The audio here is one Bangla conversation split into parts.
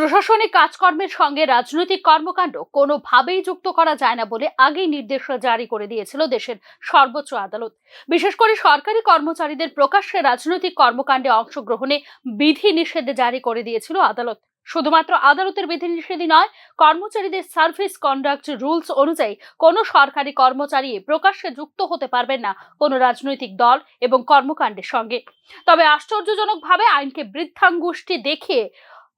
প্রশাসনিক কাজকর্মের সঙ্গে রাজনৈতিক কর্মকাণ্ড কোনোভাবেই যুক্ত করা যায় না বলে আগেই নির্দেশ জারি করে দিয়েছিল দেশের সর্বোচ্চ আদালত। বিশেষ করে সরকারি কর্মচারীদের প্রকাশ্যে রাজনৈতিক কর্মকাণ্ডে অংশগ্রহণে বিধি নিষেধ জারি করে দিয়েছিল আদালত। শুধুমাত্র আদালতের বিধিনিষেধই নয়, কর্মচারীদের সার্ভিস কন্ডাক্ট রুলস অনুযায়ী কোনো সরকারি কর্মচারী প্রকাশ্যে যুক্ত হতে পারবেন না কোনো রাজনৈতিক দল এবং কর্মকাণ্ডের সঙ্গে। তবে আশ্চর্যজনকভাবে আইনকে বৃদ্ধাঙ্গুষ্টি দেখিয়ে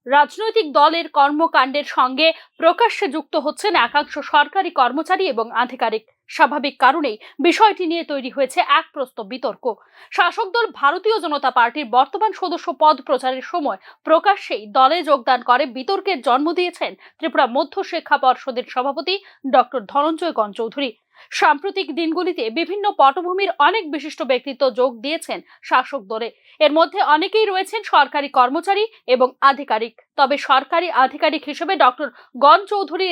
রাজনৈতিক দলের কর্মকাণ্ডের সঙ্গে প্রকাশ্যে যুক্ত হচ্ছেন একাংশ সরকারি কর্মচারী এবং আধিকারিক। স্বাভাবিক কারণেই বিষয়টি নিয়ে তৈরি হয়েছে এক প্রস্ত বিতর্ক। শাসক দল ভারতীয় জনতা পার্টির বর্তমান সদস্য পদ প্রচারের সময় প্রকাশ্যেই দলে যোগদান করে বিতর্কের জন্ম দিয়েছেন ত্রিপুরা মধ্য শিক্ষা পর্ষদের সভাপতি ডক্টর ধনঞ্জয় চৌধুরী। সাম্প্রতিক দিনগুলিতে বিভিন্ন পটভূমির অনেক বিশিষ্ট ব্যক্তিত্ব যোগ দিয়েছেন শাসক দলে। এর মধ্যে অনেকেই রয়েছেন সরকারি কর্মচারী এবং আধিকারিক। তবে সরকারি আধিকারিক হিসেবে ডক্টর চৌধুরীর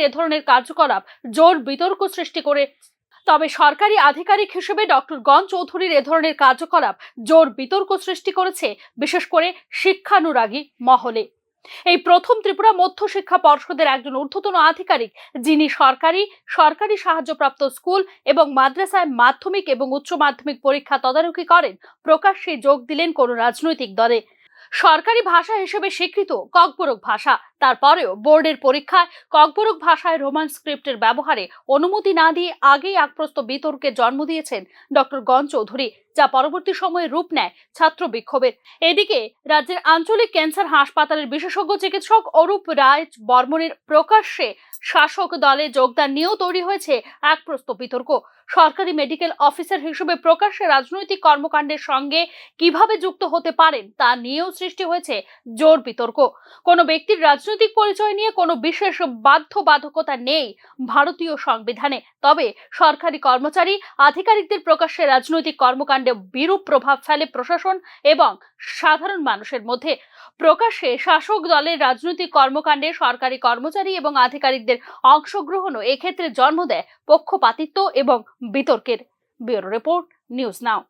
এ ধরনের কার্যকলাপ জোর বিতর্ক সৃষ্টি করেছে বিশেষ করে শিক্ষানুরাগী মহলে। এই প্রথম ত্রিপুরা মধ্য শিক্ষা পর্ষদের একজন ঊর্ধ্বতন আধিকারিক, যিনি সরকারি সাহায্যপ্রাপ্ত স্কুল এবং মাদ্রাসায় মাধ্যমিক এবং উচ্চ মাধ্যমিক পরীক্ষা তদারকি করেন, প্রকাশ্যে যোগ দিলেন কোন রাজনৈতিক দলে। সরকারি ভাষা হিসেবে স্বীকৃত ককবরক ভাষা, তারপরেও বোর্ডের পরীক্ষায় ককবরক ভাষায় রোমান স্ক্রিপ্টের ব্যবহারে অনুমতি না দিয়ে আগেই একপ্রস্ত বিতর্কের জন্ম দিয়েছেন ডক্টর চৌধুরী, যা পরবর্তী সময়ে রূপ নেয় ছাত্র বিক্ষোভের। এদিকে রাজ্যের আঞ্চলিক ক্যান্সার হাসপাতালের বিশেষজ্ঞ চিকিৎসক অরূপ রায় বর্মনের প্রকাশ্যে শাসক দলে যোগদান নিয়েও তৈরি হয়েছে এক প্রস্ত বিতর্ক। সরকারি মেডিকেল অফিসার হিসেবে প্রকাশ্যে রাজনৈতিক কর্মকাণ্ডের সঙ্গে কিভাবে যুক্ত হতে পারেন তা নিয়েও সৃষ্টি হয়েছে জোর বিতর্ক। কোনো ব্যক্তির রাজনৈতিক পরিচয় নিয়ে কোনো বিশেষ বাধ্যবাধকতা নেই ভারতীয় সংবিধানে, তবে সরকারি কর্মচারী আধিকারিকদের প্রকাশ্যে রাজনৈতিক কর্মকাণ্ডে বিরূপ প্রভাব ফেলে প্রশাসন এবং সাধারণ মানুষের মধ্যে। প্রকাশ্যে শাসক দলের রাজনৈতিক কর্মকাণ্ডে সরকারি কর্মচারী এবং আধিকারিকদের অংশগ্রহণও এক্ষেত্রে জন্ম দেয় পক্ষপাতিত্ব এবং বিতর্কের। Bureau report, news now.